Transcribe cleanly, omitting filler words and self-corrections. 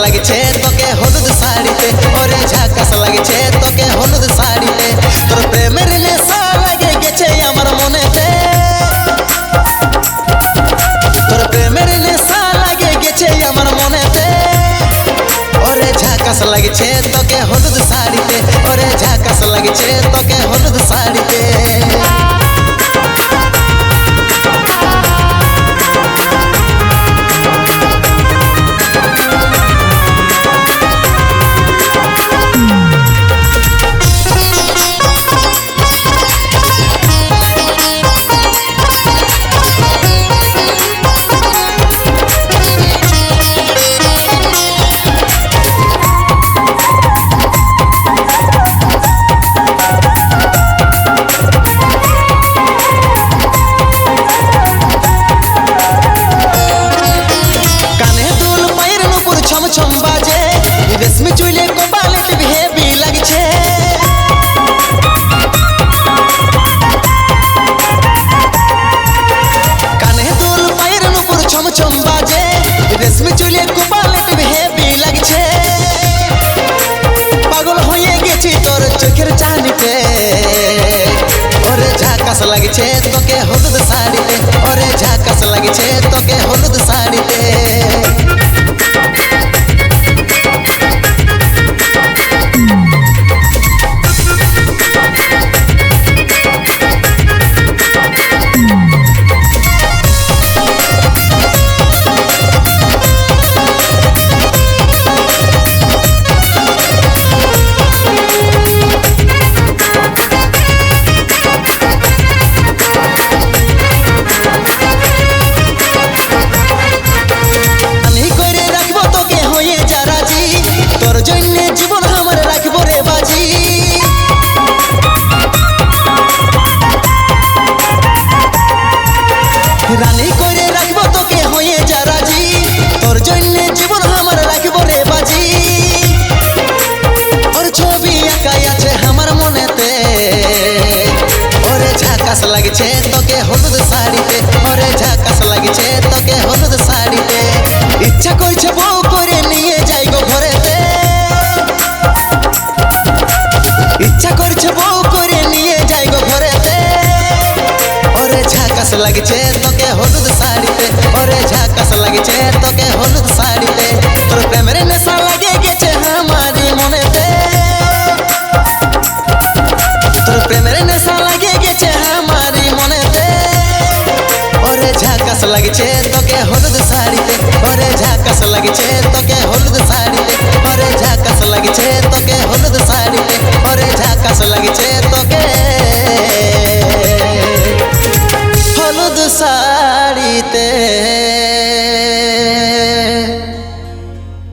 লাগিছে তোকে হলুদ শাড়িতে, ওরে ঝাকাস লাগিছে তোকে হলুদ শাড়িতে। তোর প্রেমের নেশা লাগে গেছে আমার মনেতে, তোর প্রেমের নেশা লাগে গেছে আমার মনেতে। ওরে ঝাকাস লাগিছে তোকে হলুদ শাড়িতে, ওরে ঝাকাস লাগিছে তোকে হলুদ শাড়িতে। ছম বাজে রেশমি চুলে কপালে টিভি হেভি লাগছে, কানে দুল পায়ের নুপুর ছম ছম বাজে রেশমি চুলে কপালে টিভি হেভি লাগছে। পাগল হয়ে গেছি তোর চোখের চাহনিতে, ওরে ঝাকাস লাগছে তোকে হলুদ শাড়িতে, ওরে ঝাকাস লাগছে তোকে হলুদ শাড়িতে। রানী করে রাখবো তোকে হয়ে যা রাজি, তোর জন্য জীবন আমার রাখবো রে বাজি। ওর ছবি আঁকাই আছে আমার মনেতে, ওরে ঝাকাস লাগছে তোকে হলুদ শাড়িতে, ওরে ঝাকাস লাগছে তোকে হলুদ শাড়িতে। ইচ্ছা করছে বউ করে নিয়ে যাই গো ঘরেতে, ইচ্ছা করছে বউ করে নিয়ে যাই গো ঘরেতে। ওরে ঝাকাস লাগছে তোকে হলুদ শাড়িতে, ওরে ঝাকাস লাগছে তোকে হলুদ শাড়িতে। তোর প্রেমের নেশা লাগে গেছে আমারই মনেতে, তোর প্রেমের নেশা লাগে গেছে আমারই মনেতে। ওরে ঝাকাস লাগছে তোকে হলুদ শাড়িতে, ওরে ঝাকাস লাগছে